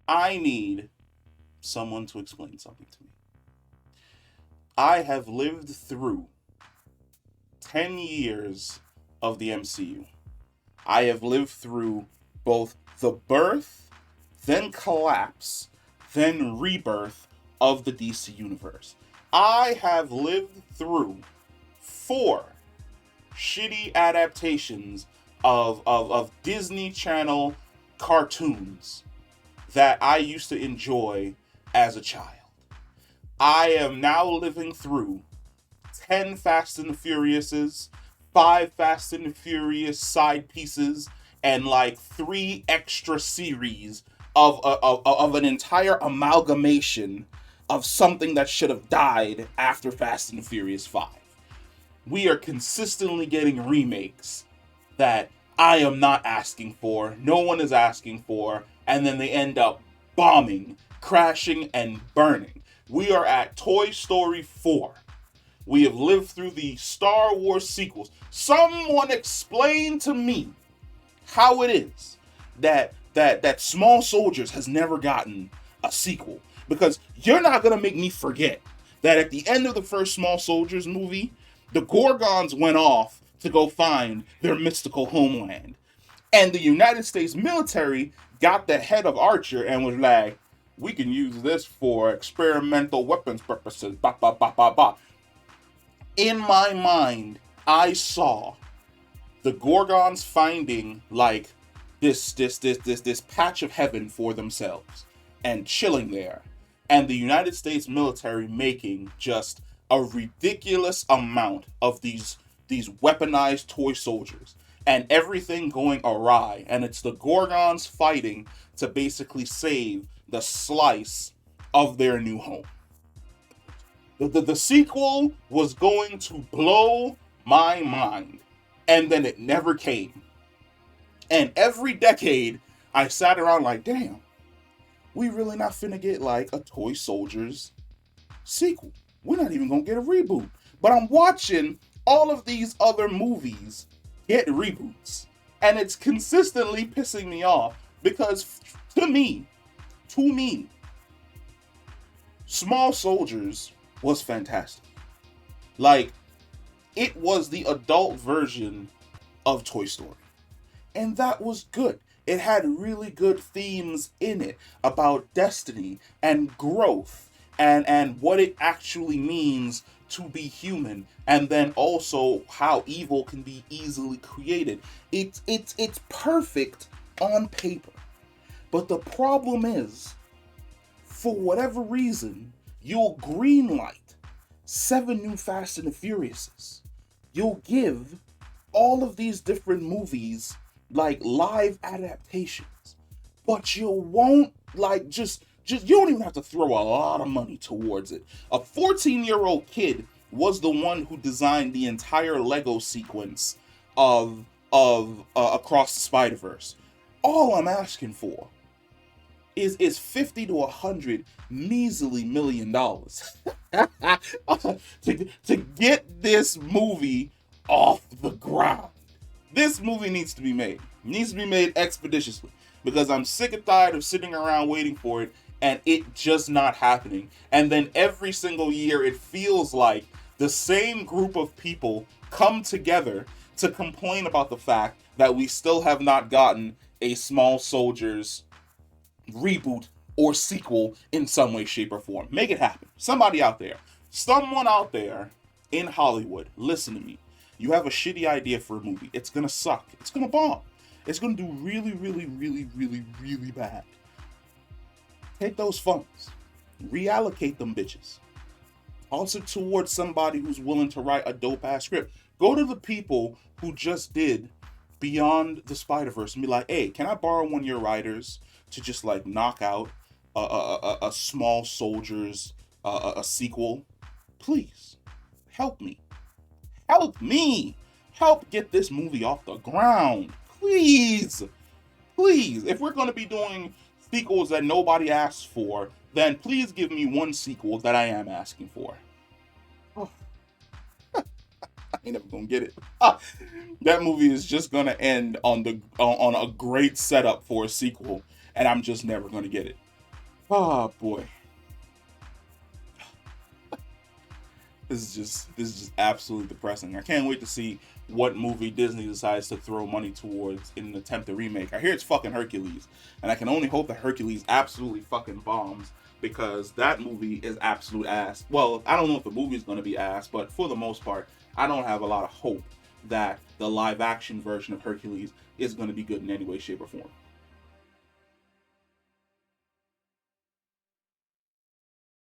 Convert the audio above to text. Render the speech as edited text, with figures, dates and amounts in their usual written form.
I need someone to explain something to me. I have lived through 10 years of the MCU. I have lived through both the birth, then collapse, then rebirth of the DC Universe. I have lived through four shitty adaptations of Disney Channel cartoons that I used to enjoy as a child. I am now living through 10 Fast and the Furiouses, 5 Fast and the Furious side pieces, and like 3 extra series of an entire amalgamation of something that should have died after Fast and the Furious 5. We are consistently getting remakes that I am not asking for, no one is asking for, and then they end up bombing, crashing, and burning. We are at Toy Story 4. We have lived through the Star Wars sequels. Someone explain to me how it is that Small Soldiers has never gotten a sequel. Because you're not gonna make me forget that at the end of the first Small Soldiers movie, the Gorgons went off to go find their mystical homeland. And the United States military got the head of Archer and was like, we can use this for experimental weapons purposes. Ba ba ba ba ba. In my mind, I saw the Gorgons finding like this patch of heaven for themselves and chilling there, and the United States military making just a ridiculous amount of these weaponized toy soldiers and everything going awry, and it's the Gorgons fighting to basically save the slice of their new home. The sequel was going to blow my mind, and then it never came. And every decade, I sat around like, damn, we really not finna get like a Toy Soldiers sequel. We're not even gonna get a reboot. But I'm watching all of these other movies get reboots. And it's consistently pissing me off because to me, Small Soldiers was fantastic. Like, it was the adult version of Toy Story. And that was good. It had really good themes in it about destiny and growth and what it actually means to be human, and then also how evil can be easily created. It's perfect on paper. But the problem is, for whatever reason, you'll greenlight 7 new Fast and the Furiouses. You'll give all of these different movies like live adaptations, but you won't like just you don't even have to throw a lot of money towards it. A 14-year-old kid was the one who designed the entire Lego sequence of Across the Spider-Verse. All I'm asking for is 50 to 100 measly $1 million to get this movie off the ground. This movie needs to be made. It needs to be made expeditiously because I'm sick and tired of sitting around waiting for it and it just not happening. And then every single year it feels like the same group of people come together to complain about the fact that we still have not gotten a Small Soldiers reboot or sequel in some way, shape, or form. Make it happen. Someone out there in Hollywood, listen to me. You have a shitty idea for a movie. It's gonna suck. It's gonna bomb. It's gonna do really, really, really, really, really bad. Take those funds, reallocate them bitches. Also towards somebody who's willing to write a dope ass script. Go to the people who just did Beyond the Spider-Verse and be like, hey, can I borrow one of your writers to just like knock out a Small Soldiers a sequel? Please help me. Help me. Help get this movie off the ground. Please. Please. If we're going to be doing sequels that nobody asks for, then please give me one sequel that I am asking for. Oh, I ain't never gonna get it. That movie is just gonna end on a great setup for a sequel, and I'm just never gonna get it. Oh boy, this is just absolutely depressing. I can't wait to see what movie Disney decides to throw money towards in an attempt to remake. I hear it's fucking Hercules, and I can only hope that Hercules absolutely fucking bombs because that movie is absolute ass. Well, I don't know if the movie is going to be ass, but for the most part, I don't have a lot of hope that the live action version of Hercules is going to be good in any way, shape, or form.